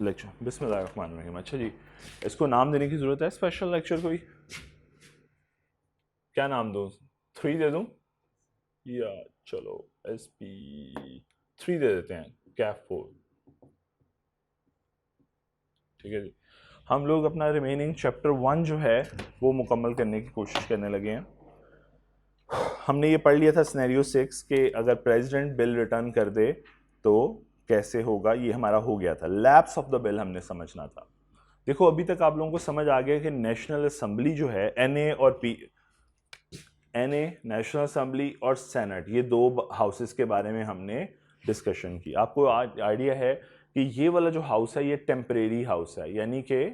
Lecture बिस्मिल्लाहिर्रहमानिर्रहीम। अच्छा जी, इसको नाम देने की ज़रूरत है स्पेशल लेक्चर कोई? क्या नाम दूँ? 3 दे दूँ या चलो SP3 दे देते हैं, कैफ 4। ठीक है जी, हम लोग अपना रिमेनिंग चैप्टर 1 जो है वो मुकम्मल करने की कोशिश करने लगे हैं। हमने ये पढ़ लिया था सिनेरियो 6 के अगर प्रेसिडेंट बिल रिटर्न कर दे तो कैसे होगा, ये हमारा हो गया था। लैप्स ऑफ द बिल हमने समझना था। देखो अभी तक आप लोगों को समझ आ गया कि नेशनल असेंबली जो है एनए और एनए नेशनल असेंबली और सेनेट, ये दो हाउसेस के बारे में हमने डिस्कशन की। आपको आइडिया है कि ये वाला जो हाउस है ये टेम्परेरी हाउस है, यानी कि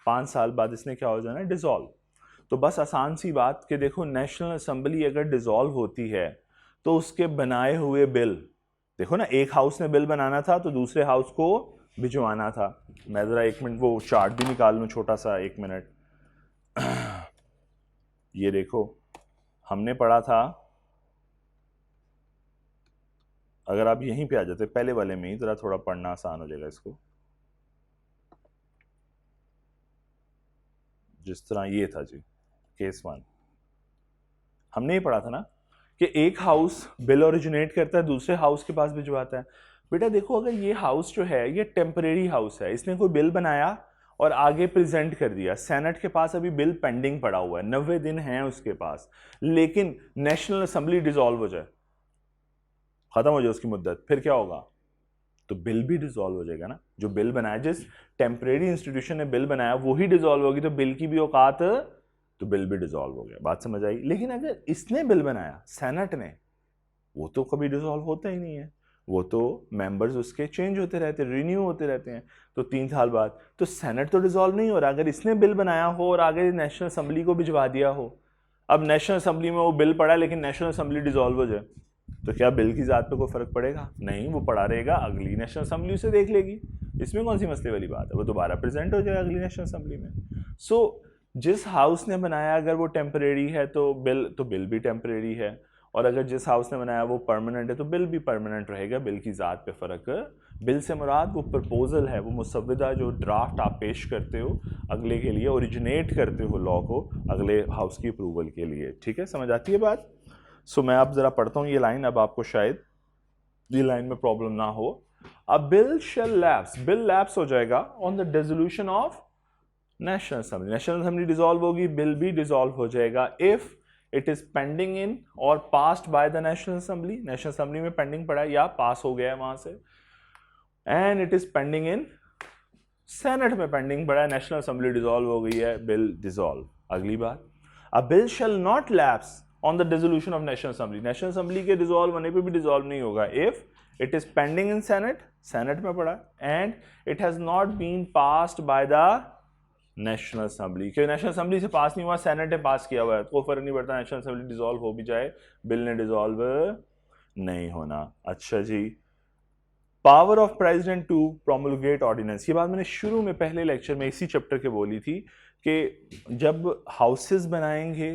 5 साल बाद इसने क्या हो जाना है, डिसॉल्व। तो बस आसान सी बात कि देखो नेशनल असेंबली अगर डिसॉल्व होती है तो उसके बनाए हुए बिल, देखो ना, एक हाउस ने बिल बनाना था तो दूसरे हाउस को भिजवाना था। मैं ज़रा 1 मिनट वो चार्ट भी निकाल लूँ छोटा सा, 1 मिनट। ये देखो हमने पढ़ा था, अगर आप यहीं पे आ जाते पहले वाले में ही, ज़रा थोड़ा पढ़ना आसान हो जाएगा इसको। जिस तरह ये था जी केस 1, हमने ये पढ़ा था ना कि एक हाउस बिल ओरिजिनेट करता है दूसरे हाउस के पास भिजवाता है। बेटा देखो अगर ये हाउस जो है ये टेम्परेरी हाउस है, इसने कोई बिल बनाया और आगे प्रेजेंट कर दिया, सेनेट के पास अभी बिल पेंडिंग पड़ा हुआ है, 90 दिन है उसके पास, लेकिन नेशनल असेंबली डिसॉल्व हो जाए, खत्म हो जाए उसकी मुद्दत, फिर क्या होगा? तो बिल भी डिसॉल्व हो जाएगा ना। जो बिल बनाया, जिस टेम्परेरी इंस्टीट्यूशन ने बिल बनाया वही डिसॉल्व होगी, तो बिल की भी औकात, तो बिल भी डिसॉल्व हो गया। बात समझ आई? लेकिन अगर इसने बिल बनाया सेनेट ने, वो तो कभी डिसॉल्व होता ही नहीं है, वो तो मेंबर्स उसके चेंज होते रहते, रिन्यू होते रहते हैं, तो 3 साल बाद तो सेनेट तो डिसॉल्व नहीं हो रहा। अगर इसने बिल बनाया हो और आगे नेशनल असेंबली को भिजवा दिया हो, अब नेशनल असेंबली में वो बिल पड़ा लेकिन नेशनल असेंबली डिसॉल्व हो जाए, तो क्या बिल की ज़ात पे कोई फर्क पड़ेगा? नहीं, वो पड़ा रहेगा, अगली नेशनल असेंबली उसे देख लेगी। इसमें कौन सी मसले वाली बात है, वो दोबारा प्रेजेंट हो जाएगा अगली नेशनल असेंबली में। सो जिस हाउस ने बनाया अगर वो टेम्परेरी है तो बिल भी टेम्परेरी है, और अगर जिस हाउस ने बनाया वो परमानेंट है तो बिल भी परमानेंट रहेगा। बिल की ज़ात पे फ़र्क, बिल से मुराद वो प्रपोजल है, वो मुसव्वदा जो ड्राफ्ट आप पेश करते हो अगले के लिए, ओरिजिनेट करते हो लॉ को अगले हाउस की अप्रूवल के लिए। ठीक है, समझ आती है बात? सो मैं अब ज़रा पढ़ता हूँ ये लाइन, अब आपको शायद ये लाइन में प्रॉब्लम ना हो। A bill shall lapse, bill lapse हो जाएगा on the dissolution of National Assembly, National Assembly dissolve होगी, बिल भी डिसॉल्व हो जाएगा if it is pending in और passed by the National Assembly, National Assembly में पेंडिंग पड़ा है या पास हो गया है वहां से, and it is pending in Senate में पेंडिंग पड़ा है, नेशनल असेंबली डिसॉल्व हो गई है, बिल डिसॉल्व। अगली बात, a bill shall not lapse on the dissolution of National Assembly, National Assembly के डिसॉल्व होने पे भी डिसॉल्व नहीं होगा if it is pending in senate, senate में पड़ा, and it has not been passed by the National Assembly, क्योंकि National Assembly से पास नहीं हुआ, सेनेट ने पास किया हुआ है, तो फर्क नहीं पड़ता, नेशनल असेंबली डिसॉल्व हो भी जाए बिल ने डिसॉल्व नहीं होना। अच्छा जी, power of president to promulgate ordinance, ये बात मैंने शुरू में पहले लेक्चर में इसी चैप्टर के बोली थी कि जब हाउसेस बनाएंगे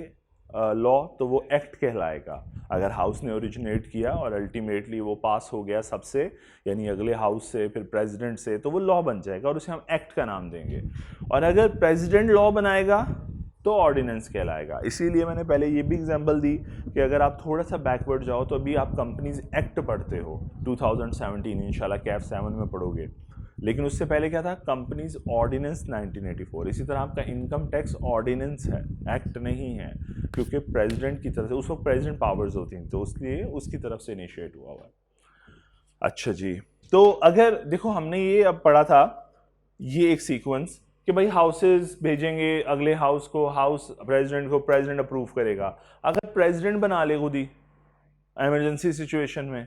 लॉ तो वो एक्ट कहलाएगा। अगर हाउस ने ओरिजिनेट किया और अल्टीमेटली वो पास हो गया सबसे, यानी अगले हाउस से, फिर प्रेसिडेंट से, तो वो लॉ बन जाएगा और उसे हम एक्ट का नाम देंगे। और अगर प्रेसिडेंट लॉ बनाएगा तो ऑर्डिनेंस कहलाएगा। इसीलिए मैंने पहले ये भी एग्जांपल दी कि अगर आप थोड़ा सा बैकवर्ड जाओ तो अभी आप कंपनीज एक्ट पढ़ते हो 2017, इंशाल्लाह कैफ 7 में पढ़ोगे, लेकिन उससे पहले क्या था, कंपनीज ऑर्डिनेंस 1984। इसी तरह आपका इनकम टैक्स ऑर्डिनेंस है, एक्ट नहीं है, क्योंकि प्रेसिडेंट की तरफ से उस वक्त प्रेसिडेंट पावर्स होती हैं, तो इसलिए उसकी तरफ से इनिशिएट हुआ हुआ है। अच्छा जी, तो अगर देखो हमने ये अब पढ़ा था, ये एक सीक्वेंस कि भाई हाउसेस भेजेंगे अगले हाउस को, हाउस प्रेसिडेंट को, प्रेसिडेंट अप्रूव करेगा। अगर प्रेसिडेंट बना ले खुद ही इमरजेंसी सिचुएशन में,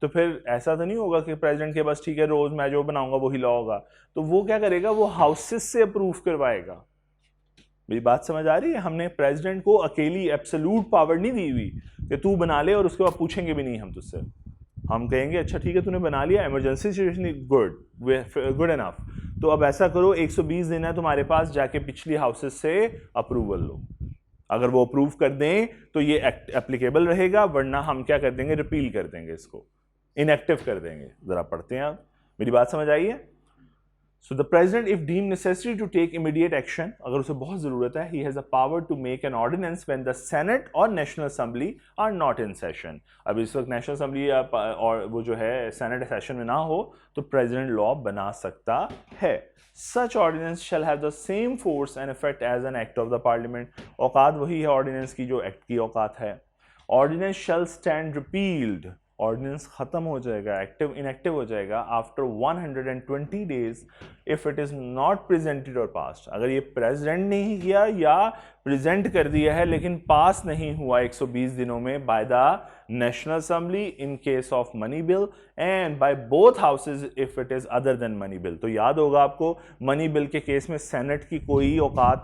तो फिर ऐसा तो नहीं होगा कि प्रेसिडेंट के बस ठीक है रोज मैं जो बनाऊंगा वही लॉ होगा, तो वो क्या करेगा, वो हाउसेस से अप्रूव करवाएगा। मेरी बात समझ आ रही है? हमने प्रेसिडेंट को अकेली एब्सोल्यूट पावर नहीं दी हुई कि तू बना ले और उसके बाद पूछेंगे भी नहीं हम तुझसे, हम कहेंगे अच्छा ठीक है तूने बना लिया, इमरजेंसी सिचुएशन, गुड एनफ, तो अब ऐसा करो 120 दिन है तुम्हारे पास, जाके पिछली हाउसेस से अप्रूवल लो। अगर वो अप्रूव कर दें तो ये एक्ट एप्लीकेबल रहेगा, वरना हम क्या कर देंगे, रिपील कर देंगे, इसको इनएक्टिव कर देंगे। जरा पढ़ते हैं आप, मेरी बात समझ आई है? So the president, if deemed necessary to take immediate action, अगर उसे बहुत ज़रूरत है, he has the power to make an ordinance when the Senate or National Assembly are not in session. अब इस वक्त National Assembly और वो जो है Senate session में ना हो तो president law बना सकता है. Such ordinance shall have the same force and effect as an act of the parliament. औकात वही है ordinance की जो act की औकात है. Ordinance shall stand repealed. Ordinance खत्म हो जाएगा, एक्टिव इनएक्टिव हो जाएगा after 120 days if it is not presented और पास्ड. अगर ये प्रेजेंट नहीं किया या प्रेजेंट कर दिया है लेकिन पास नहीं हुआ 120 दिनों में bye the National assembly in case of money bill and by both houses if it is other than money bill. तो याद होगा आपको मनी बिल के केस में सेनेट की कोई औकात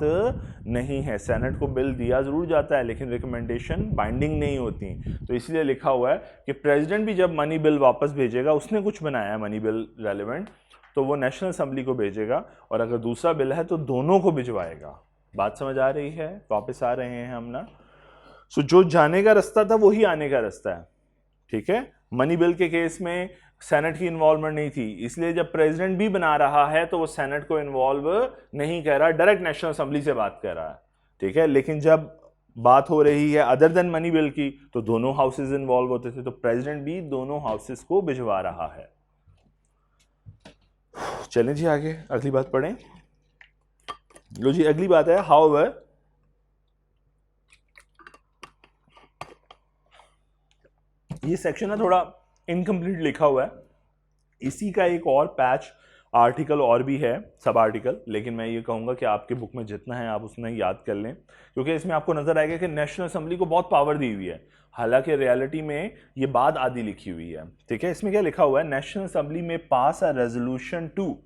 नहीं है. सेनेट को बिल दिया जरूर जाता है लेकिन रिकमेंडेशन बाइंडिंग नहीं होती. तो इसलिए लिखा हुआ है कि प्रेसिडेंट भी जब मनी बिल वापस भेजेगा, उसने कुछ बनाया है मनी बिल रेलेवेंट, तो वो नेशनल असेंबली को भेजेगा और अगर दूसरा बिल है तो दोनों को भिजवाएगा. बात समझ आ रही है? वापस आ रहे हैं हम ना. सो जो जाने का रास्ता था वही आने का रास्ता है. ठीक है, मनी बिल के केस में सेनेट की इन्वॉल्वमेंट नहीं थी, इसलिए जब प्रेसिडेंट भी बना रहा है तो वो सेनेट को इन्वॉल्व नहीं कर रहा, डायरेक्ट नेशनल असेंबली से बात कर रहा है. ठीक है, लेकिन जब बात हो रही है अदर देन मनी बिल की तो दोनों हाउसेज इन्वॉल्व होते थे, तो प्रेसिडेंट भी दोनों हाउसेज को भिजवा रहा है. चलें जी आगे, अगली बात पढ़ें. लो जी, अगली बात है हाउएवर ये सेक्शन ना थोड़ा इनकम्प्लीट लिखा हुआ है. इसी का एक और पैच आर्टिकल और भी है, सब आर्टिकल, लेकिन मैं ये कहूँगा कि आपके बुक में जितना है आप उसमें याद कर लें, क्योंकि इसमें आपको नजर आएगा कि नेशनल असेंबली को बहुत पावर दी हुई है, हालांकि रियलिटी में ये बात आधी लिखी हुई है. ठीक है, इसमें क्या लिखा हुआ है, नेशनल असेंबली में pass a resolution to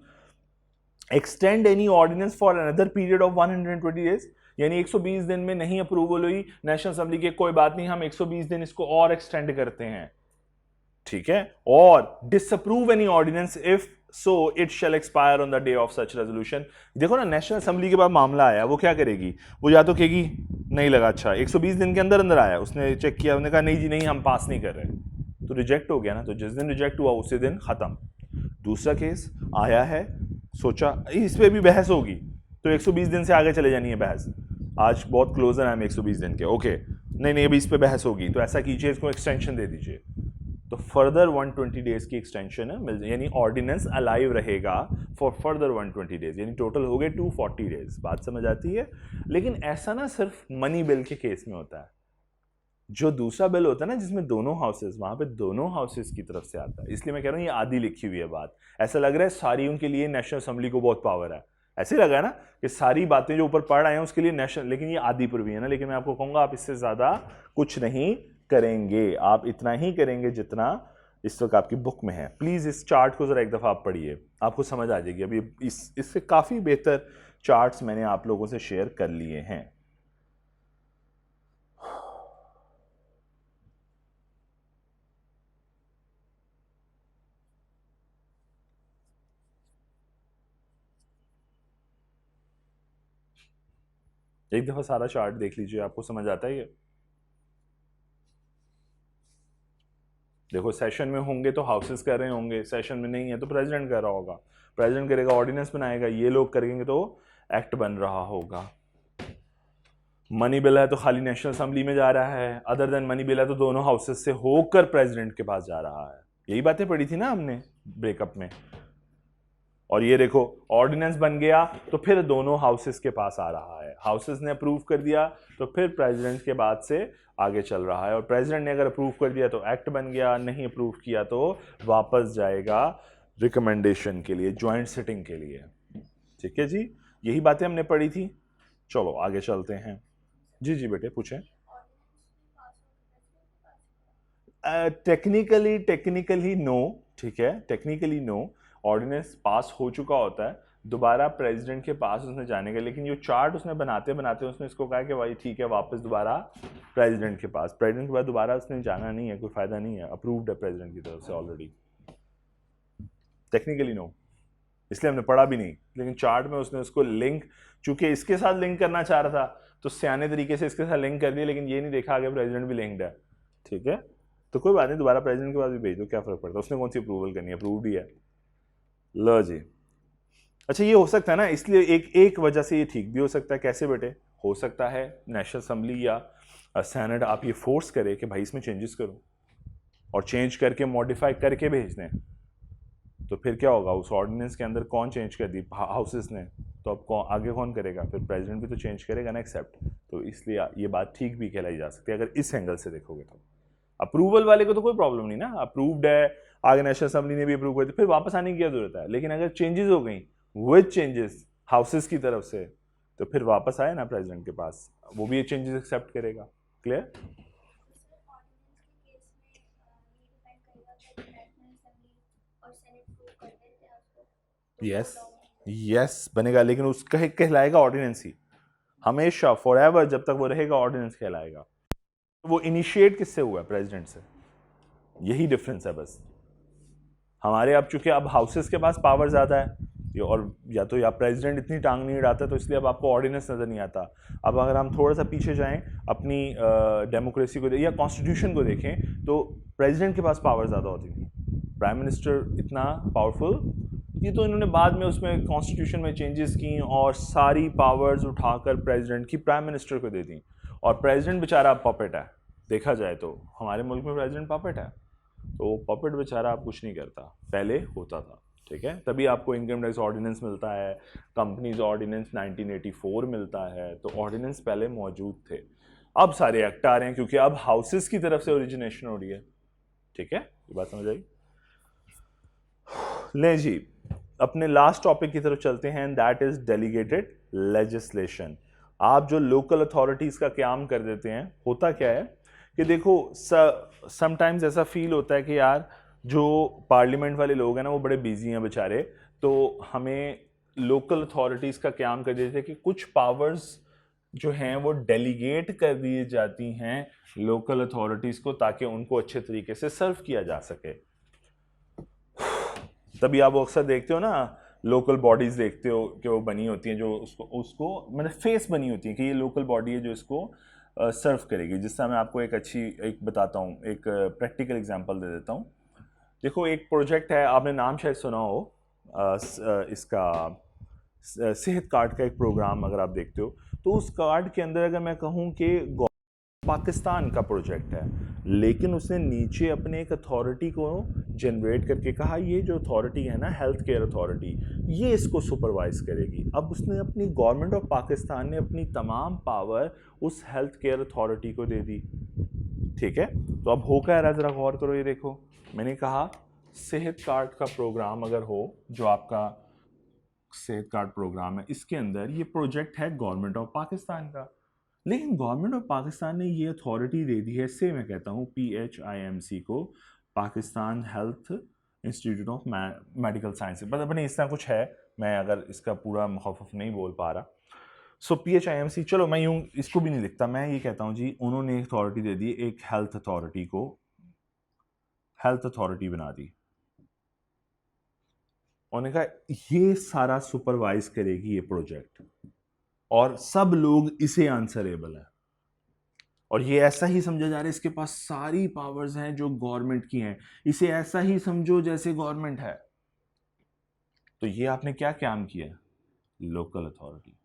extend any ordinance for another period of 120 days. यानी 120 दिन में नहीं अप्रूवल हुई नेशनल असेंबली की, कोई बात नहीं, हम 120 दिन इसको और एक्सटेंड करते हैं. ठीक है, और disapprove any ordinance if so it shall expire on the day of such resolution. देखो ना, नेशनल असेंबली के बाद मामला आया, वो क्या करेगी, वो या तो कहेगी नहीं लगा, अच्छा 120 दिन के अंदर अंदर आया, उसने चेक किया, उन्होंने कहा नहीं जी नहीं हम पास नहीं कर रहे, तो रिजेक्ट हो गया ना. तो जिस दिन रिजेक्ट हुआ उसी दिन खत्म. दूसरा केस आया है, सोचा इस पे भी बहस होगी, तो 120 दिन से आगे चले जानी है बहस, आज बहुत क्लोजर है हम 120 दिन के, ओके नहीं अभी इस पे बहस होगी, तो ऐसा कीजिए इसको एक्सटेंशन दे दीजिए, तो फर्दर 120 डेज की एक्सटेंशन है, यानी ऑर्डिनेंस अलाइव रहेगा फॉर फर्दर 120 डेज, यानी टोटल हो गए 240 डेज. बात समझ आती है? लेकिन ऐसा ना सिर्फ मनी बिल के केस में होता है, जो दूसरा बिल होता है ना जिसमें दोनों हाउसेस, वहां पे दोनों हाउसेस की तरफ से आता है. इसलिए मैं कह रहा हूँ ये आधी लिखी हुई है बात. ऐसा लग रहा है सारी उनके लिए नेशनल असेंबली को बहुत पावर है, ऐसे लगा है ना कि सारी बातें जो ऊपर पढ़ आए हैं उसके लिए नेशनल, लेकिन ये आधी पर भी है ना. लेकिन मैं आपको कहूंगा आप इससे ज्यादा कुछ नहीं करेंगे, आप इतना ही करेंगे जितना इस वक्त आपकी बुक में है. प्लीज इस चार्ट को जरा एक दफा आप पढ़िए, आपको समझ आ जाएगी. अभी इससे काफी बेहतर चार्ट्स मैंने आप लोगों से शेयर कर लिए हैं. एक दफा सारा चार्ट देख लीजिए, आपको समझ आता है ये. देखो, सेशन में होंगे तो हाउसेस कर रहे होंगे, सेशन में नहीं है तो प्रेसिडेंट कर रहा होगा, प्रेसिडेंट करेगा ऑर्डिनेंस बनाएगा, ये लोग करेंगे तो एक्ट बन रहा होगा. मनी बिल है तो खाली नेशनल असेंबली में जा रहा है, अदर देन मनी बिल है तो दोनों हाउसेस से होकर प्रेसिडेंट के पास जा रहा है. यही बातें पढ़ी थी ना हमने ब्रेकअप में. और ये देखो, ऑर्डिनेंस बन गया तो फिर दोनों हाउसेस के पास आ रहा है, हाउसेस ने अप्रूव कर दिया तो फिर प्रेसिडेंट के बाद से आगे चल रहा है, और प्रेसिडेंट ने अगर अप्रूव कर दिया तो एक्ट बन गया, नहीं अप्रूव किया तो वापस जाएगा रिकमेंडेशन के लिए, ज्वाइंट सिटिंग के लिए. ठीक है जी, यही बातें हमने पढ़ी थी. चलो आगे चलते हैं. जी जी बेटे पूछें. Technically no. ठीक है, टेक्निकली नो, ऑर्डिनेंस पास हो चुका होता है, दोबारा प्रेसिडेंट के पास उसने जाने का, लेकिन ये चार्ट उसने बनाते बनाते उसने इसको कहा कि भाई ठीक है वापस दोबारा प्रेसिडेंट के पास, प्रेसिडेंट के बाद दोबारा उसने जाना नहीं है, कोई फायदा नहीं है, अप्रूव्ड है प्रेसिडेंट की तरफ से ऑलरेडी. टेक्निकली नो, इसलिए हमने पढ़ा भी नहीं, लेकिन चार्ट में उसने उसको लिंक, चूंकि इसके साथ लिंक करना चाह रहा था तो सियाने तरीके से इसके साथ लिंक कर दिया, लेकिन ये नहीं देखा आगे प्रेसिडेंट भी लिंक्ड है. ठीक है, तो कोई बात नहीं, दोबारा प्रेसिडेंट के पास भी भेज दो, क्या फर्क पड़ता है, उसने कौन सी अप्रूवल करनी है, अप्रूव्ड ही है. लो जी, अच्छा ये हो सकता है ना, इसलिए एक एक वजह से ये ठीक भी हो सकता है। कैसे बेटे? हो सकता है नेशनल असेंबली या सेनेट आप ये फोर्स करे कि भाई इसमें चेंजेस करो, और चेंज करके मॉडिफाई करके भेज दें, तो फिर क्या होगा? उस ऑर्डिनेंस के अंदर कौन चेंज कर दी? हाउसेस ने। तो अब आगे कौन करेगा? फिर प्रेसिडेंट भी तो चेंज करेगा ना, एक्सेप्ट। तो इसलिए ये बात ठीक भी कहलाई जा सकती है अगर इस एंगल से देखोगे तो। अप्रूवल वाले को तो कोई प्रॉब्लम नहीं ना, अप्रूव्ड है, आगे नेशनल असेंबली ने भी अप्रूव कर दिया, फिर वापस आने की क्या जरूरत है। लेकिन अगर चेंजेस हो गई विद चेंजेस हाउसेस की तरफ से, तो फिर वापस आए ना प्रेसिडेंट के पास, वो भी ये चेंजेस एक्सेप्ट करेगा। क्लियर? यस यस बनेगा, लेकिन उसका कहलाएगा ऑर्डिनेंस ही हमेशा, फॉर एवर, जब तक वो रहेगा ऑर्डिनेंस कहलाएगा। तो वो इनिशिएट किससे हुआ है? प्रेसिडेंट से। यही डिफरेंस है बस। हमारे अब चूंकि अब हाउसेस के पास पावर ज़्यादा है, और या प्रेसिडेंट इतनी टांग नहीं अड़ाता, तो इसलिए अब आपको ऑर्डिनेंस नज़र नहीं आता। अब अगर हम थोड़ा सा पीछे जाएं, अपनी डेमोक्रेसी को या कॉन्स्टिट्यूशन को देखें, तो प्रेसिडेंट के पास पावर ज़्यादा होती थी, प्राइम मिनिस्टर इतना पावरफुल। ये तो इन्होंने बाद में उसमें कॉन्स्टिट्यूशन में चेंजेस की और सारी पावर्स उठाकर प्रेसिडेंट की प्राइम मिनिस्टर को दे दी, और प्रेसिडेंट बेचारा पपेट है। देखा जाए तो हमारे मुल्क में प्रेसिडेंट पपेट है, तो पपेट बेचारा आप कुछ नहीं करता, पहले होता था। ठीक है, तभी आपको इनकम टैक्स ऑर्डिनेंस मिलता है, कंपनीज ऑर्डिनेंस 1984 मिलता है, तो ऑर्डिनेंस पहले मौजूद थे। अब सारे एक्ट आ रहे हैं क्योंकि अब हाउसेस की तरफ से ओरिजिनेशन हो रही है। ठीक है, ये बात समझ आई? ले जी, अपने लास्ट टॉपिक की तरफ चलते हैं, दैट इज डेलीगेटेड लेजिस्लेशन। आप जो लोकल अथॉरिटीज का काम कर देते हैं, होता क्या है कि देखो, समटाइम्स ऐसा फील होता है कि यार जो पार्लियामेंट वाले लोग हैं ना, वो बड़े बिजी हैं बेचारे, तो हमें लोकल अथॉरिटीज का काम कर देते हैं कि कुछ पावर्स जो हैं वो डेलीगेट कर दी जाती हैं लोकल अथॉरिटीज को, ताकि उनको अच्छे तरीके से सर्व किया जा सके। तभी आप अक्सर देखते हो ना, लोकल बॉडीज देखते हो कि वो बनी होती हैं, जो उसको उसको मतलब फेस बनी होती है कि ये लोकल बॉडी है जो इसको सर्व करेगी। जिससे मैं आपको एक बताता हूँ, एक प्रैक्टिकल एग्जांपल दे देता हूँ। देखो, एक प्रोजेक्ट है, आपने नाम शायद सुना हो, इसका सेहत कार्ड का एक प्रोग्राम अगर आप देखते हो, तो उस कार्ड के अंदर अगर मैं कहूँ कि पाकिस्तान का प्रोजेक्ट है, लेकिन उसने नीचे अपने एक अथॉरिटी को जनरेट करके कहा ये जो अथॉरिटी है ना, हेल्थ केयर अथॉरिटी, ये इसको सुपरवाइज करेगी। अब उसने अपनी गवर्नमेंट ऑफ पाकिस्तान ने अपनी तमाम पावर उस हेल्थ केयर अथॉरिटी को दे दी। ठीक है, तो अब हो क्या रहा है, ज़रा गौर करो। ये देखो, मैंने कहा सेहत कार्ड का प्रोग्राम अगर हो, जो आपका सेहत कार्ड प्रोग्राम है, इसके अंदर ये प्रोजेक्ट है गवर्नमेंट ऑफ पाकिस्तान का, लेकिन गवर्नमेंट ऑफ पाकिस्तान ने ये अथॉरिटी दे दी है, से मैं कहता हूँ PHIMC को, Pakistan health institute of medical science, मतलब अपने इस तरह कुछ है, मैं अगर इसका पूरा मुखफ़फ़ नहीं बोल पा रहा। सो PHIMC, चलो मैं यूँ इसको भी नहीं लिखता, मैं ये कहता हूँ जी, उन्होंने एक अथॉरिटी दे दी, एक हेल्थ अथॉरिटी को हेल्थ अथॉरिटी बना दी। उन्होंने कहा ये सारा सुपरवाइज करेगी ये प्रोजेक्ट, और सब लोग इसे आंसरेबल है, और ये ऐसा ही समझा जा रहा है इसके पास सारी पावर्स हैं जो गवर्नमेंट की हैं, इसे ऐसा ही समझो जैसे गवर्नमेंट है। तो ये आपने क्या काम किया? Local authority.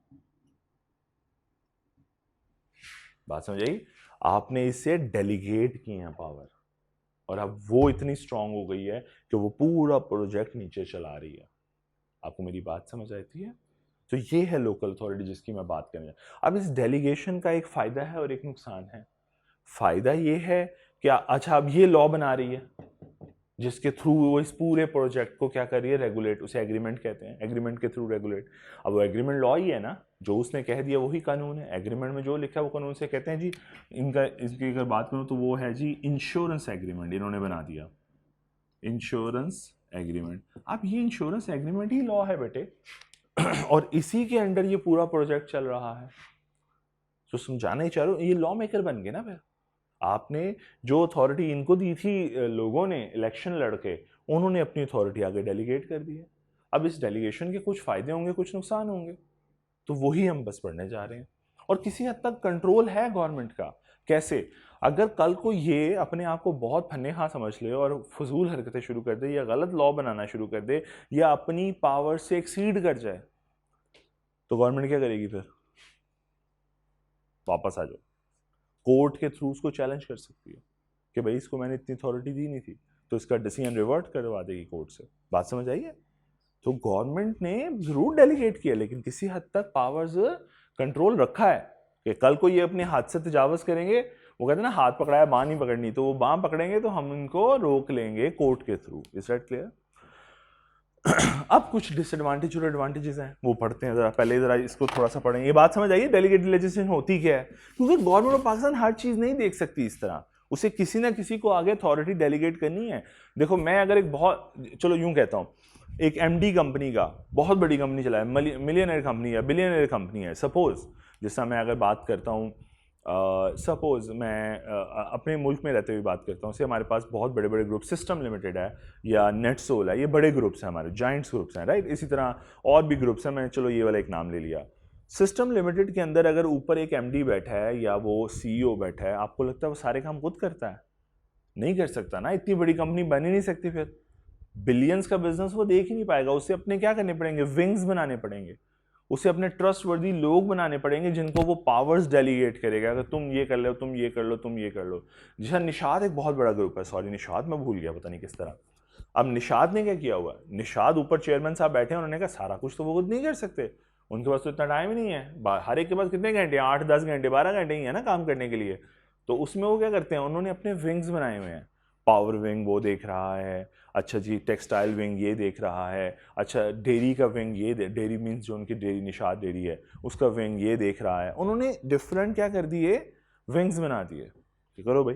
बात समझ आई? आपने इसे डेलीगेट किए हैं पावर, और अब वो इतनी स्ट्रांग हो गई है कि वो पूरा प्रोजेक्ट नीचे चला रही है। आपको मेरी बात समझ आती है? तो ये है लोकल अथॉरिटी जिसकी मैं बात करने। अब इस डेलीगेशन का एक फायदा है और एक नुकसान है। फायदा ये है कि अच्छा, अब ये लॉ बना रही है जिसके थ्रू वो इस पूरे प्रोजेक्ट को क्या कर रही है? रेगुलेट। उसे एग्रीमेंट कहते हैं, एग्रीमेंट के थ्रू रेगुलेट। अब वो एग्रीमेंट लॉ ही है ना, जो उसने कह दिया वही कानून है। एग्रीमेंट में जो लिखा है वो कानून से कहते हैं जी। इसकी अगर बात करूँ तो वो है जी इंश्योरेंस एग्रीमेंट, इन्होंने बना दिया इंश्योरेंस एग्रीमेंट। अब ये इंश्योरेंस एग्रीमेंट ही लॉ है बेटे, और इसी के अंडर ये पूरा प्रोजेक्ट चल रहा है। तो समझाना ही चाह रहा हूं, ये लॉ मेकर बन गए ना फिर। आपने जो अथॉरिटी इनको दी थी लोगों ने इलेक्शन लड़के, उन्होंने अपनी अथॉरिटी आगे डेलीगेट कर दी है। अब इस डेलीगेशन के कुछ फायदे होंगे, कुछ नुकसान होंगे, तो वही हम बस पढ़ने जा रहे हैं। और किसी हद तक कंट्रोल है गवर्नमेंट का, कैसे? अगर कल को ये अपने आप को बहुत फन्ने समझ ले और फजूल हरकतें शुरू कर दे या गलत लॉ बनाना शुरू कर दे या अपनी पावर से एक्सीड कर जाए, तो गवर्नमेंट क्या करेगी फिर? वापस आ जाओ, कोर्ट के थ्रू उसको चैलेंज कर सकती है कि भाई इसको मैंने इतनी अथॉरिटी दी नहीं थी, तो इसका डिसीजन रिवर्ट करवा देगी कोर्ट से। बात समझ आई है? तो गवर्नमेंट ने जरूर डेलीगेट किया, लेकिन किसी हद तक पावर्स कंट्रोल रखा है कि कल को ये अपने हाथ से तजावज करेंगे, वो कहते हैं ना हाथ पकड़ाया बांह नहीं पकड़नी, तो वो बांह पकड़ेंगे तो हम उनको रोक लेंगे कोर्ट के थ्रू। Is that clear? अब कुछ डिसएडवांटेज और एडवांटेजेस हैं, वो पढ़ते हैं जरा। पहले जरा इसको थोड़ा सा पढ़ेंगे। ये बात समझ आइए डेलीगेटेड लेजिस्लेशन होती क्या है, क्योंकि गवर्नमेंट ऑफ पाकिस्तान हर चीज नहीं देख सकती इस तरह, उसे किसी ना किसी को आगे अथॉरिटी डेलीगेट करनी है। देखो मैं अगर एक बहुत, चलो यूं कहता हूं, एक एमडी कंपनी का, बहुत बड़ी कंपनी चलाए, मिलियनर कंपनी है, बिलियनर कंपनी है, सपोज, जैसा मैं अगर बात करता हूँ, सपोज मैं अपने मुल्क में रहते हुए बात करता हूँ, से हमारे पास बहुत बड़े बड़े ग्रुप, सिस्टम लिमिटेड है या नेटसोल है, ये बड़े ग्रुप्स हैं हमारे, जाइंट्स ग्रुप्स हैं, राइट। इसी तरह और भी ग्रुप्स हैं, मैं चलो ये वाला एक नाम ले लिया। सिस्टम लिमिटेड के अंदर अगर ऊपर एक एमडी बैठा है या वो सीईओ बैठा है, आपको लगता है वो सारे काम खुद करता है? नहीं कर सकता ना, इतनी बड़ी कंपनी बन ही नहीं सकती, फिर बिलियंस का बिजनेस वो देख ही नहीं पाएगा। उसे अपने क्या करने पड़ेंगे, विंग्स बनाने पड़ेंगे, उसे अपने ट्रस्ट वर्दी लोग बनाने पड़ेंगे जिनको वो पावर्स डेलीगेट करेगा, अगर तुम ये कर लो, तुम ये कर लो, तुम ये कर लो। जैसा निशाद एक बहुत बड़ा ग्रुप है, सॉरी निशाद मैं भूल गया, पता नहीं किस तरह। अब निशाद ने क्या किया हुआ, निशाद ऊपर चेयरमैन साहब बैठे हैं, उन्होंने कहा सारा कुछ तो वो खुद नहीं कर सकते, उनके पास तो इतना टाइम ही नहीं है, हर एक के पास कितने घंटे, 8-10 घंटे 12 घंटे ही है ना काम करने के लिए। तो उसमें वो क्या करते हैं, उन्होंने अपने विंग्स बनाए हुए हैं, पावर विंग वो देख रहा है, अच्छा जी टेक्सटाइल विंग ये देख रहा है, अच्छा डेयरी का विंग ये डेयरी मीन्स जो उनकी डेयरी निशाद डेयरी है उसका विंग ये देख रहा है। उन्होंने डिफरेंट क्या कर दिए, विंग्स बना दिए कि करो भाई,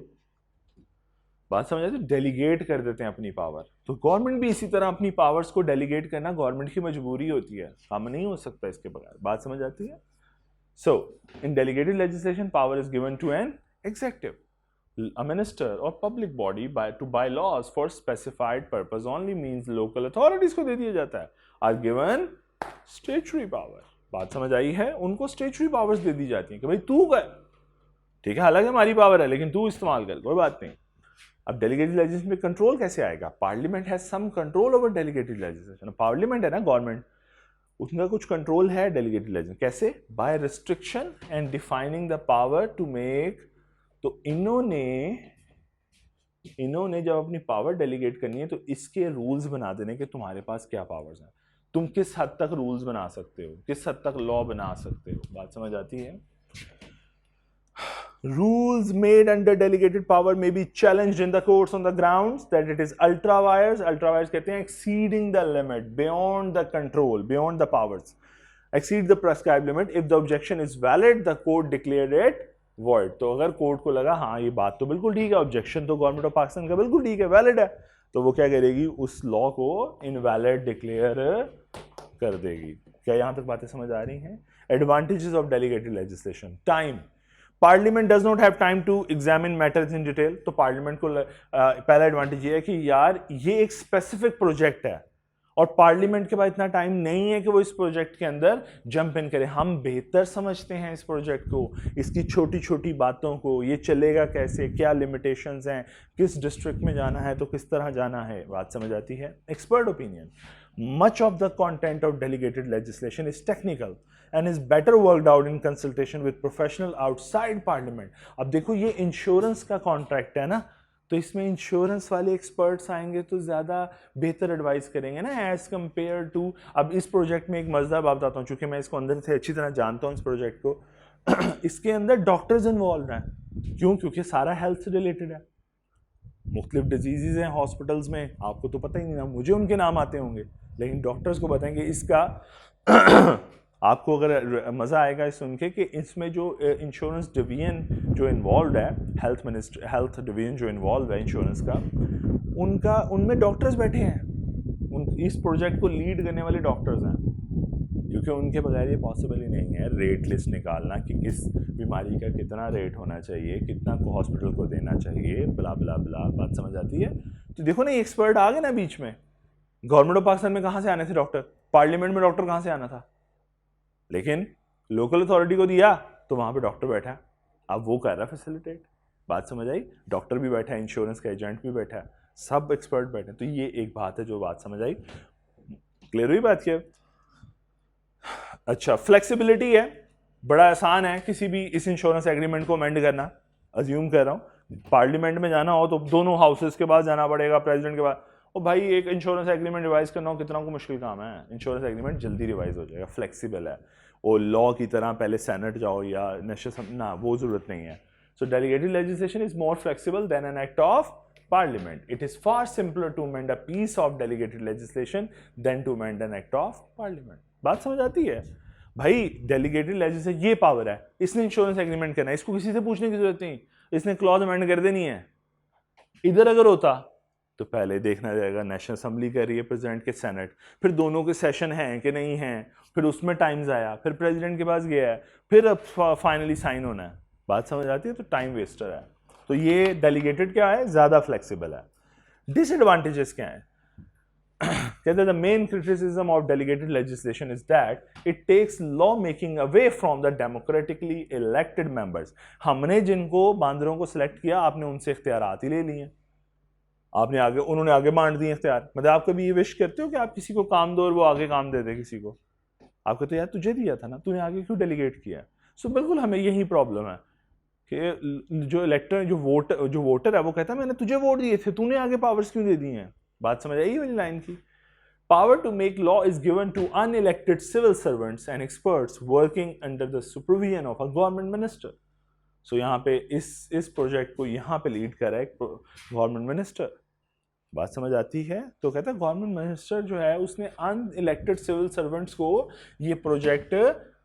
बात समझ आती, डेलीगेट कर देते हैं अपनी पावर। तो गवर्नमेंट भी इसी तरह अपनी पावर्स को डेलीगेट करना गवर्नमेंट की मजबूरी होती है, काम नहीं हो सकता इसके बगैर। बात समझ आती है? So in delegated legislation power is given to an executive, a minister or public body to buy laws for specified purpose only means local authorities को दे दिया जाता है, are given statutory power। बात समझ आई है? उनको statutory powers दे दी जाती हैं कि भाई तू कर, ठीक है, हालांकि हमारी पावर है लेकिन तू इस्तेमाल कर, कोई बात नहीं। अब डेलीगेटेड लेजिस्लेशन में कंट्रोल कैसे आएगा? Parliament has some control over delegated legislation. Parliament है ना गवर्नमेंट, उसका कुछ कंट्रोल है डेलीगेटेड लेजिस्लेशन। कैसे? By restriction and defining the power to make. तो इन्होंने जब अपनी पावर डेलीगेट करनी है तो इसके रूल्स बना देने कि तुम्हारे पास क्या पावर्स हैं, तुम किस हद तक रूल्स बना सकते हो, किस हद तक लॉ बना सकते हो। बात समझ आती है? Rules made under delegated power may be challenged in the courts on the grounds that it is ultra vires. Ultra vires कहते हैं exceeding the limit, beyond the control, beyond the powers, exceed the prescribed limit. If the objection is valid the court declared it void. तो अगर court को लगा हाँ ये बात तो बिल्कुल ठीक है, ऑब्जेक्शन तो गवर्नमेंट ऑफ पाकिस्तान का बिल्कुल ठीक है, वैलिड है, तो वो क्या करेगी, उस लॉ को इनवैलिड डिक्लेयर कर देगी। क्या यहां तक बातें समझ आ रही हैं? Advantages of delegated legislation. Time, parliament does not have time to examine matters in detail. तो पार्लियामेंट को पहला एडवांटेज ये है कि यार ये एक स्पेसिफिक प्रोजेक्ट है और पार्लियामेंट के पास इतना टाइम नहीं है कि वो इस प्रोजेक्ट के अंदर जंप इन करे। हम बेहतर समझते हैं इस प्रोजेक्ट को, इसकी छोटी छोटी बातों को, ये चलेगा कैसे, क्या लिमिटेशंस हैं, किस डिस्ट्रिक्ट में जाना है तो किस तरह जाना है। बात समझ आती है? Expert opinion, much of the content of delegated legislation is technical and is better worked out in consultation with professional outside parliament। अब देखो ये इंश्योरेंस का कॉन्ट्रैक्ट है ना, तो इसमें इंश्योरेंस वाले एक्सपर्ट्स आएंगे तो ज़्यादा बेहतर एडवाइस करेंगे ना एज कम्पेयर टू। अब इस प्रोजेक्ट में एक मज़ा आप बताता हूँ, चूँकि मैं इसको अंदर से अच्छी तरह जानता हूँ इस प्रोजेक्ट को इसके अंदर डॉक्टर्स इन्वॉल्व हैं। क्यों? क्योंकि सारा हेल्थ से रिलेटेड है, मुख्तलिफ डिजीज़ हैं हॉस्पिटल्स में, आपको तो पता ही नहीं ना, मुझे उनके नाम आते होंगे लेकिन डॉक्टर्स को बताएंगे इसका आपको अगर मज़ा आएगा इस सुन के कि इसमें जो इंश्योरेंस डिवीजन जो इन्वॉल्व है, हेल्थ डिवीजन जो इन्वॉल्व है इंश्योरेंस का, उनमें डॉक्टर्स बैठे हैं, इस प्रोजेक्ट को लीड करने वाले डॉक्टर्स हैं, क्योंकि उनके बगैर ये पॉसिबल ही नहीं है रेट लिस्ट निकालना कि किस बीमारी का कितना रेट होना चाहिए, कितना को हॉस्पिटल को देना चाहिए, ब्ला ब्ला ब्ला। बात समझ आती है? तो देखो ना, एक्सपर्ट आ गए ना बीच में। गवर्नमेंट ऑफ पाकिस्तान में कहाँ से आने थे डॉक्टर? पार्लियामेंट में डॉक्टर कहाँ से आना था? लेकिन लोकल अथॉरिटी को दिया तो वहां पे डॉक्टर बैठा है, अब वो कर रहा है फैसिलिटेट। बात समझ आई? डॉक्टर भी बैठा है, इंश्योरेंस का एजेंट भी बैठा है, सब एक्सपर्ट बैठे हैं। तो ये एक बात है जो बात समझ आई। क्लियर हुई बात क्या? अच्छा, फ्लेक्सिबिलिटी है, बड़ा आसान है किसी भी इस इंश्योरेंस एग्रीमेंट को अमेंड करना। अज्यूम कर रहा हूँ पार्लियामेंट में जाना हो तो दोनों हाउसेस के पास जाना पड़ेगा, प्रेसिडेंट के पास। और भाई एक इंश्योरेंस एग्रीमेंट रिवाइज करना हो कितना को मुश्किल काम है, इंश्योरेंस एग्रीमेंट जल्दी रिवाइज हो जाएगा, फ्लेक्सिबल है। और लॉ की तरह पहले सेनेट जाओ या नेशनल, ना वो जरूरत नहीं है। So delegated legislation is more flexible than an act of Parliament. It is far simpler to amend a piece of delegated legislation than to amend an act of Parliament. बात समझ आती है? भाई डेलीगेटेड लेजिस्लेशन ये power है, इसने insurance agreement करना है, इसको किसी से पूछने की जरूरत नहीं, इसने क्लॉज अमेंड कर देनी है। इधर अगर होता तो पहले देखना जाएगा नेशनल असेंबली कर रही है, प्रेसिडेंट के सेनेट, फिर दोनों के सेशन हैं कि नहीं हैं, फिर उसमें टाइम्स आया, फिर प्रेसिडेंट के पास गया है, फिर अब फाइनली साइन होना है। बात समझ आती है? तो टाइम वेस्टर है। तो ये डेलीगेटेड क्या है? ज्यादा फ्लेक्सिबल है। डिसएडवांटेजेस क्या है? कहते हैं the main criticism of delegated legislation is that it takes law making away from the democratically elected members. हमने जिनको बांदरों को सिलेक्ट किया, आपने उनसे इख्तियारात ही ले लिए, आपने आगे, उन्होंने आगे बांट दिए इख्तियार। मतलब आप कभी ये विश करते हो कि आप किसी को काम दो और वो आगे काम दे दे किसी को? आपको तो यार तुझे दिया था ना, तूने आगे क्यों डेलीगेट किया? सो बिल्कुल हमें यही प्रॉब्लम है कि जो इलेक्टर, जो वोटर है वो कहता है मैंने तुझे वोट दिए थे, तूने आगे पावर्स क्यों दे दी हैं? बात समझ आई वाली लाइन की? Power to make law is given to unelected civil servants and experts working under the supervision of a government minister. So यहाँ पे इस प्रोजेक्ट को यहाँ पे लीड कर रहा है गवर्नमेंट मिनिस्टर। बात समझ आती है? तो कहता है गवर्नमेंट मिनिस्टर जो है उसने अनइलेक्टेड सिविल सर्वेंट्स को ये प्रोजेक्ट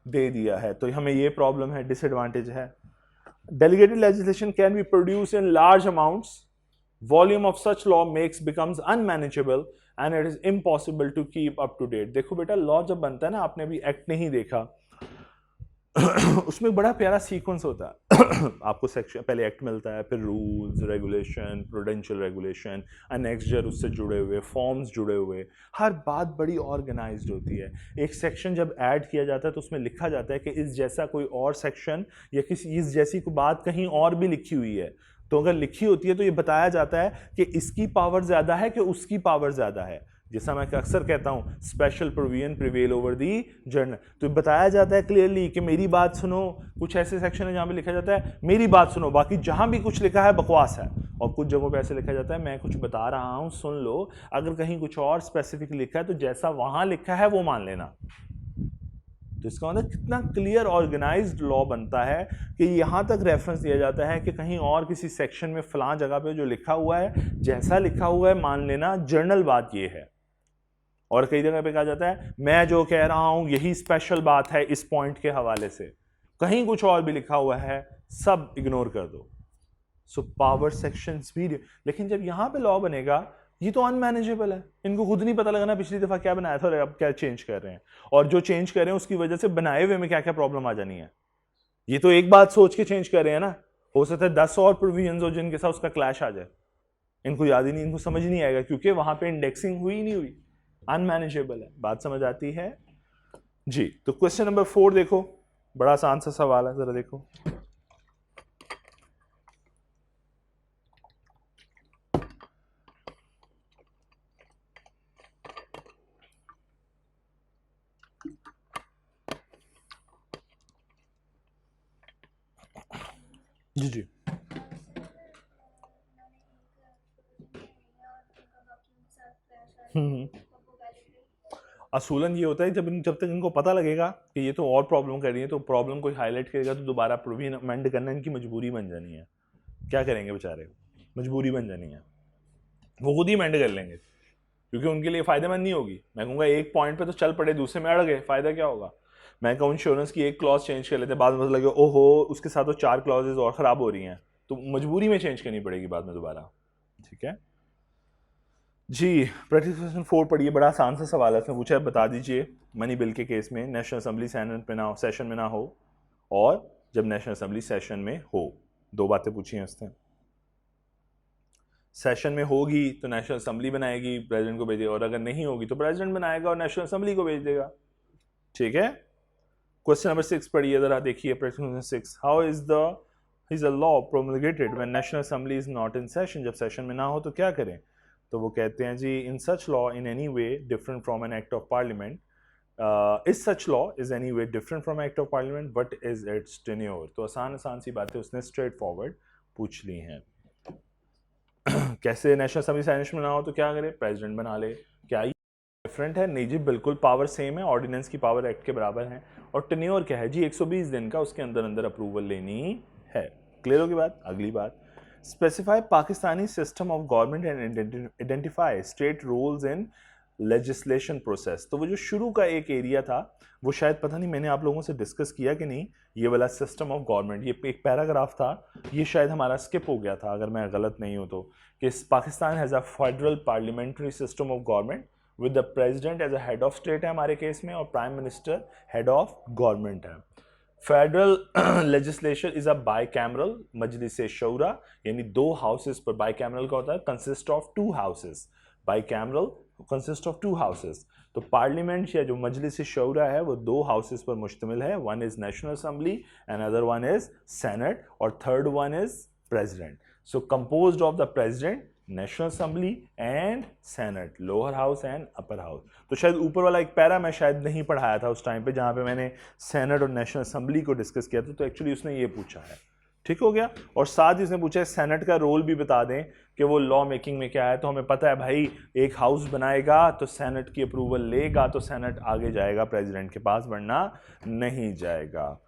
दे दिया है। तो हमें ये प्रॉब्लम है, डिसएडवांटेज है। Delegated legislation can be produced in large amounts. Volume of such law becomes unmanageable and it is impossible to keep up to date. देखो बेटा, लॉ जब बनता है ना, आपने अभी एक्ट नहीं देखा उसमें बड़ा प्यारा सीक्वेंस होता है आपको सेक्शन, पहले एक्ट मिलता है, फिर रूल्स, रेगुलेशन, प्रूडेंशियल रेगुलेशन, अनेक्सचर उससे जुड़े हुए, फॉर्म्स जुड़े हुए, हर बात बड़ी ऑर्गेनाइज्ड होती है। एक सेक्शन जब ऐड किया जाता है तो उसमें लिखा जाता है कि इस जैसा कोई और सेक्शन या किसी इस जैसी कोई बात कहीं और भी लिखी हुई है। तो अगर लिखी होती है तो ये बताया जाता है कि इसकी पावर ज़्यादा है कि उसकी पावर ज़्यादा है। जैसा मैं अक्सर कहता हूँ, special provision prevail over the general. तो बताया जाता है क्लियरली कि मेरी बात सुनो। कुछ ऐसे सेक्शन है जहाँ पे लिखा जाता है मेरी बात सुनो, बाकी जहाँ भी कुछ लिखा है बकवास है। और कुछ जगहों पे ऐसे लिखा जाता है मैं कुछ बता रहा हूँ सुन लो, अगर कहीं कुछ और स्पेसिफिक लिखा है तो जैसा वहाँ लिखा है वो मान लेना। तो इसका मतलब कितना क्लियर ऑर्गेनाइज्ड लॉ बनता है कि यहाँ तक रेफरेंस दिया जाता है कि कहीं और किसी सेक्शन में फलां जगह पे जो लिखा हुआ है जैसा लिखा हुआ है मान लेना, जर्नल बात ये है। और कई जगह पे कहा जाता है मैं जो कह रहा हूं यही स्पेशल बात है इस पॉइंट के हवाले से, कहीं कुछ और भी लिखा हुआ है सब इग्नोर कर दो। सो पावर सेक्शंस भी, लेकिन जब यहां पे लॉ बनेगा ये तो अनमैनेजेबल है, इनको खुद नहीं पता लगना पिछली दफा क्या बनाया था और अब क्या चेंज कर रहे हैं, और जो चेंज कर रहे हैं उसकी वजह से बनाए हुए में क्या क्या प्रॉब्लम आ जानी है। ये तो एक बात सोच के चेंज कर रहे हैं ना, हो सकता है 10 और प्रोविजंस हो जिनके साथ उसका क्लैश आ जाए, इनको याद ही नहीं, इनको समझ नहीं आएगा क्योंकि वहां पे इंडेक्सिंग हुई नहीं हुई, अनमैनेजेबल है। बात समझ आती है जी? तो क्वेश्चन नंबर 4 देखो, बड़ा आसान सा सवाल है, जरा देखो। जी जी असूलन ये होता है जब तक इनको पता लगेगा कि ये तो और प्रॉब्लम कर रही है, तो प्रॉब्लम को हाईलाइट करेगा तो दोबारा प्रोविजन अमेंड करना इनकी मजबूरी बन जानी है। क्या करेंगे बेचारे, मजबूरी बन जानी है, वो खुद ही अमेंड कर लेंगे क्योंकि उनके लिए फायदेमंद नहीं होगी। मैं कहूँगा एक पॉइंट पे तो चल पड़े, दूसरे में अड़ गए, फायदा क्या होगा। मैं कहूँ इंश्योरेंस की एक क्लॉज चेंज कर लेते, बाद में पता लगे ओहो उसके साथ तो 4 क्लॉजेज और खराब हो रही हैं, तो मजबूरी में चेंज करनी पड़ेगी बाद में दोबारा। ठीक है जी। प्रैक्टिस क्वेश्चन 4 पढ़िए, बड़ा आसान सा सवाल है, उसमें पूछा है बता दीजिए मनी बिल के केस में नेशनल असेंबली सेशन में ना हो और जब नेशनल असेंबली सेशन में हो, दो बातें पूछी हैं उसने। सेशन में होगी तो नेशनल असेंबली बनाएगी, प्रेसिडेंट को भेजेगा, और अगर नहीं होगी तो प्रेसिडेंट बनाएगा और नेशनल असेंबली को भेज देगा। ठीक है। क्वेश्चन नंबर 6 पढ़िए जरा, देखिए practice question 6। How is the is a law promulgated when National Assembly is not in session. जब सेशन में ना हो तो क्या करें? तो वो कहते हैं जी in such law in any way different from an act of parliament, is such law is any way different from act of parliament, what is its tenure? तो आसान आसान सी बातें उसने स्ट्रेट फॉरवर्ड पूछ ली हैं. कैसे नेशनल असेंबली साइनेशन में ना हो तो क्या करे? प्रेसिडेंट बना ले. क्या ये डिफरेंट है? नहीं जी, बिल्कुल पावर सेम है, ऑर्डिनेंस की पावर एक्ट के बराबर है. और टेन्योर क्या है जी? 120 दिन का, उसके अंदर अंदर अप्रूवल लेनी है. क्लियर होगी बात? अगली बात, specify Pakistani system of government and identify state roles in legislation process. तो वो जो शुरू का एक एरिया था वो शायद पता नहीं मैंने आप लोगों से डिस्कस किया कि नहीं, ये वाला सिस्टम ऑफ गवर्नमेंट, ये एक पैराग्राफ था, ये शायद हमारा स्किप हो गया था अगर मैं गलत नहीं हूँ तो, कि Pakistan has a federal parliamentary system of government with the president as a head of state है हमारे केस में, और prime minister head of government है. Federal legislation is a bicameral Majlis Shura, यानी दो हाउसेस पर. बाईकैमरल का होता है consist of two houses, bicameral consist of two houses. तो पार्लियामेंट या जो मजलिस शूरा है वो दो हाउसेस पर मुश्तमिल है. One is national assembly and other one is senate, और third one is president. So composed of the president, national assembly and senate, lower house and upper house. तो शायद ऊपर वाला एक पैरा मैं शायद नहीं पढ़ाया था उस टाइम पे जहाँ पे मैंने सेनेट और नेशनल असेंबली को डिस्कस किया था. तो एक्चुअली उसने ये पूछा है, ठीक हो गया. और साथ ही उसने पूछा है सेनेट का रोल भी बता दें कि वो लॉ मेकिंग में क्या है. तो हमें पता है भाई, एक हाउस बनाएगा तो सेनेट की अप्रूवल लेगा तो सेनेट आगे जाएगा प्रेसिडेंट के पास, वरना नहीं जाएगा.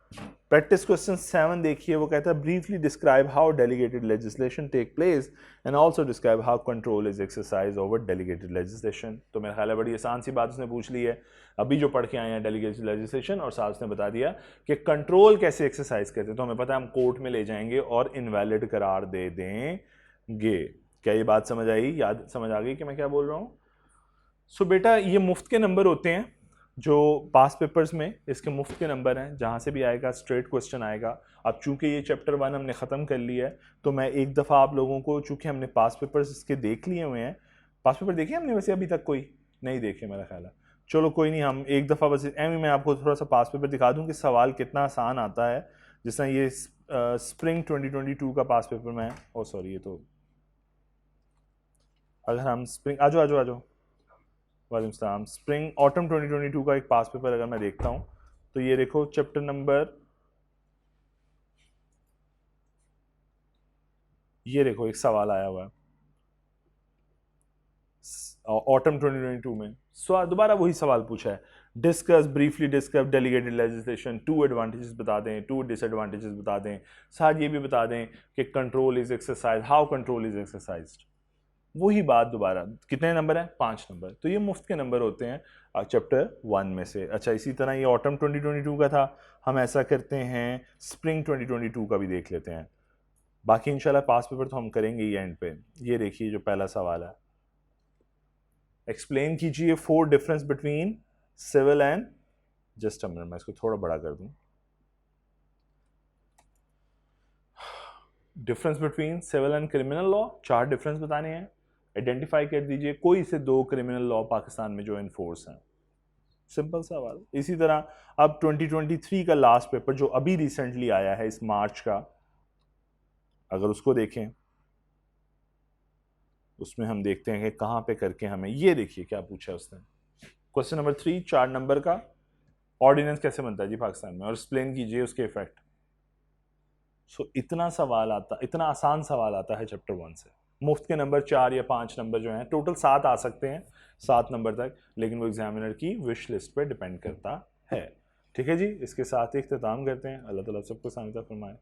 प्रैक्टिस क्वेश्चन 7 देखिए, वो कहता है briefly describe how delegated legislation take place and also describe how control is exercise over delegated legislation. तो मेरा ख्याल है बड़ी आसान सी बात उसने पूछ ली है अभी जो पढ़ के आए हैं डेलीगेटेड लेजिस्लेशन, और साथ उसने बता दिया कि कंट्रोल कैसे एक्सरसाइज करते हैं. तो हमें पता है हम कोर्ट में ले जाएंगे और इनवैलिड करार दे देंगे. क्या ये बात समझ आई? याद समझ आ गई कि मैं क्या बोल रहा हूँ? सो बेटा ये मुफ्त के नंबर होते हैं जो पास पेपर्स में इसके मुफ्त के नंबर हैं, जहाँ से भी आएगा स्ट्रेट क्वेश्चन आएगा. अब चूंकि ये चैप्टर 1 हमने ख़त्म कर लिया है तो मैं एक दफ़ा आप लोगों को, चूंकि हमने पास पेपर्स इसके देख लिए हुए हैं, पास पेपर देखे हमने वैसे अभी तक कोई नहीं देखे मेरा ख्याल है. चलो कोई नहीं, हम एक दफ़ा बस मैं आपको थोड़ा सा पास पेपर दिखा दूँ कि सवाल कितना आसान आता है. जिस तरह ये स्प्रिंग 2022 का पास पेपर में, ओ सॉरी, ये तो अगर हम स्प्रिंग आ जाओ वालेकुम सलाम, स्प्रिंग ऑटम 2022 का एक पास पेपर अगर मैं देखता हूँ तो ये देखो चैप्टर नंबर, ये देखो एक सवाल आया हुआ है ऑटम 2022 में. दोबारा वही सवाल पूछा है, discuss briefly discuss delegated legislation, 2 advantages बता दें, 2 डिसएडवांटेजेस बता दें, साथ ये भी बता दें कि control is exercise, how control is exercised. वही बात दोबारा. कितने नंबर हैं? 5 नंबर. तो ये मुफ्त के नंबर होते हैं चैप्टर 1 में से. अच्छा, इसी तरह ये ऑटम 2022 का था, हम ऐसा करते हैं स्प्रिंग 2022 का भी देख लेते हैं. बाकी इंशाल्लाह पास पेपर तो हम करेंगे ही एंड पे. ये देखिए जो पहला सवाल है, एक्सप्लेन कीजिए 4 difference between civil and, just a minute मैं इसको थोड़ा बड़ा कर दूं, difference between civil and criminal law. 4 डिफरेंस बताने हैं, आइडेंटिफाई कर दीजिए कोई से 2 क्रिमिनल लॉ पाकिस्तान में जो इन्फोर्स हैं. सिंपल सवाल. इसी तरह अब 2023 का लास्ट पेपर जो अभी रिसेंटली आया है इस मार्च का, अगर उसको देखें उसमें हम देखते हैं कि कहाँ पे करके हमें, ये देखिए क्या पूछा उसने. क्वेश्चन नंबर 3, 4 नंबर का, ऑर्डिनेंस कैसे बनता है जी पाकिस्तान में और एक्सप्लेन कीजिए उसके इफेक्ट. इतना सवाल आता, इतना आसान सवाल आता है चैप्टर 1 से. मुफ्त के नंबर 4 या 5 नंबर जो हैं, टोटल 7 आ सकते हैं, 7 नंबर तक, लेकिन वो एग्जामिनर की विश लिस्ट पे डिपेंड करता है. ठीक है जी, इसके साथ ही इख्तिताम करते हैं. अल्लाह ताला सबको सानिता फरमाए.